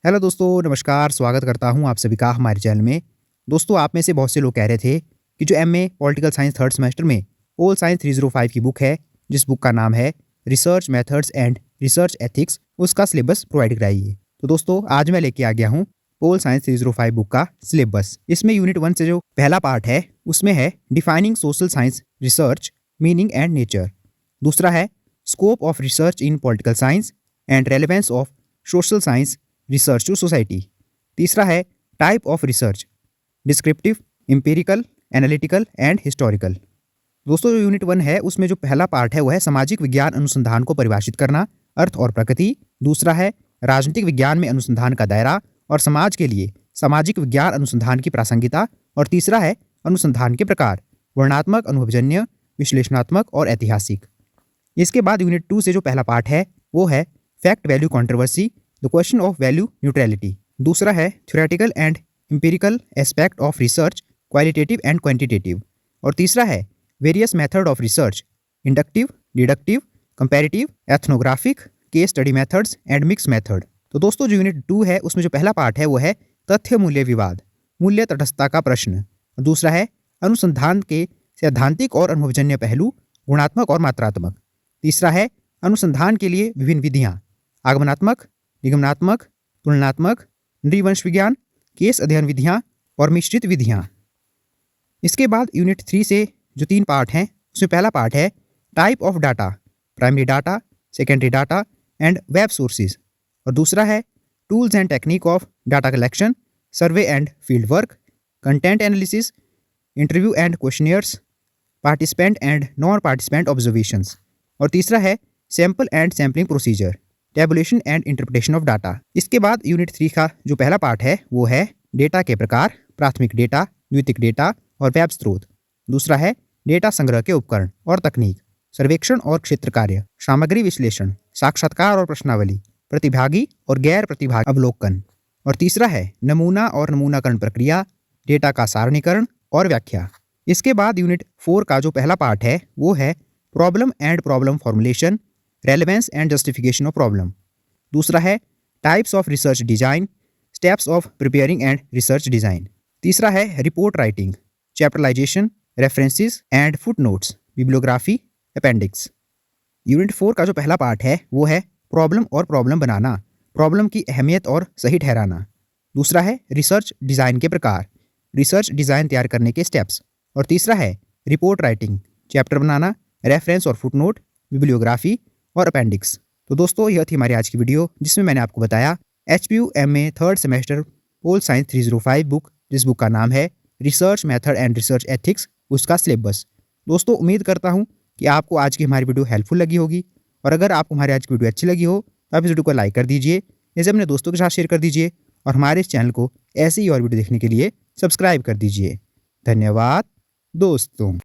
Hello दोस्तों, नमस्कार। स्वागत करता हूं आप सभी का हमारे चैनल में। दोस्तों, आप में से बहुत से लोग कह रहे थे कि जो MA political science third semester में पोल साइंस 305 की बुक है, जिस बुक का नाम है research methods and research ethics, उसका सिलेबस प्रोवाइड कराइए। तो दोस्तों, आज मैं लेके आ गया हूँ पोल साइंस 305 बुक का सिलेबस। इसमें यूनिट 1 से जो पहला पार्ट है उसमें है defining social science research, meaning and nature. दूसरा है scope of research in political science and relevance of social science research to society. तीसरा है type of research, descriptive, empirical, analytical and historical. दोस्तों, जो यूनिट 1 है उसमें जो पहला पार्ट है वो है सामाजिक विज्ञान अनुसंधान को परिभाषित करना, अर्थ और प्रकृति। दूसरा है राजनीतिक विज्ञान में अनुसंधान का दायरा और समाज के लिए सामाजिक विज्ञान अनुसंधान की प्रासंगिकता। और तीसरा है अनुसंधान के प्रकार, वर्णनात्मक, अनुभवजन्य, विश्लेषणात्मक और ऐतिहासिक। इसके बाद यूनिट 2 से जो पहला पार्ट है वो है fact value controversy, the question of value neutrality. दूसरा है theoretical and empirical aspect of research, qualitative and quantitative. और तीसरा है various method of research, inductive, deductive, comparative, ethnographic, case study methods and mix method. तो दोस्तों, जो unit 2 है उसमें जो पहला पार्ट है वो है तथ्य मूल्य विवाद, मूल्य तटस्थता का प्रश्न। दूसरा है अनुसंधान के सैद्धांतिक और अनुभवजन्य पहलू, गुणात्मक और मात्रात्मक। तीसरा है अनुसंधान के लिए विभिन्न विधियां, आगमनात्मक, निगमनात्मक, तुलनात्मक, नृवंश विज्ञान, केस अध्ययन विधियां और मिश्रित विधियां। इसके बाद यूनिट 3 से जो 3 पार्ट हैं उसमें पहला पार्ट है type of data, primary data, secondary data and web sources. और दूसरा है tools and technique of data collection, survey and field work, content analysis, interview and questionnaires, participant and non participant observations. और तीसरा है sample and sampling procedure, tabulation and interpretation of data. इसके बाद unit 3 का जो पहला पार्ट है वो है डेटा के प्रकार, प्राथमिक डेटा, द्वितीयक डेटा और वेब स्रोत। दूसरा है डेटा संग्रह के उपकरण और तकनीक, सर्वेक्षण और क्षेत्र कार्य, सामग्री विश्लेषण, साक्षात्कार और प्रश्नावली, प्रतिभागी और गैर प्रतिभागी अवलोकन। और तीसरा है नमूना और नमूनाकरण प्रक्रिया, डेटा का सारणीकरण और व्याख्या। इसके बाद यूनिट 4 का जो पहला पार्ट है वो है problem and problem formulation, relevance and justification of problem. दूसरा है types of research design, steps of preparing and research design. तीसरा है report writing, chapterisation, references and footnotes, bibliography, appendix. Unit 4 का जो पहला पार्ट है वो है प्रॉब्लम और प्रॉब्लम बनाना, प्रॉब्लम की अहमियत और सही ठहराना। दूसरा है रिसर्च डिजाइन के प्रकार, रिसर्च डिजाइन तैयार करने के स्टेप्स। और तीसरा है रिपोर्ट राइटिंग, चैप्टर बनाना, रेफरेंस और फुटनोट, बिब्लियोग्राफी और अपेंडिक्स। तो दोस्तों, यह थी हमारी आज की वीडियो जिसमें मैंने आपको बताया HPU MA थर्ड सेमेस्टर पोल साइंस 305 बुक, जिस बुक का नाम है research method and research ethics, उसका सिलेबस। दोस्तों, उम्मीद करता हूं कि आपको आज की हमारी वीडियो हेल्पफुल लगी होगी। और अगर आपको हमारी आज की वीडियो अच्छी लगी हो तो आप इस वीडियो को लाइक कर दीजिए, इसे अपने दोस्तों के साथ शेयर कर दीजिए और हमारे इस चैनल को ऐसे ही और वीडियो देखने के लिए सब्सक्राइब कर दीजिए। धन्यवाद दोस्तों।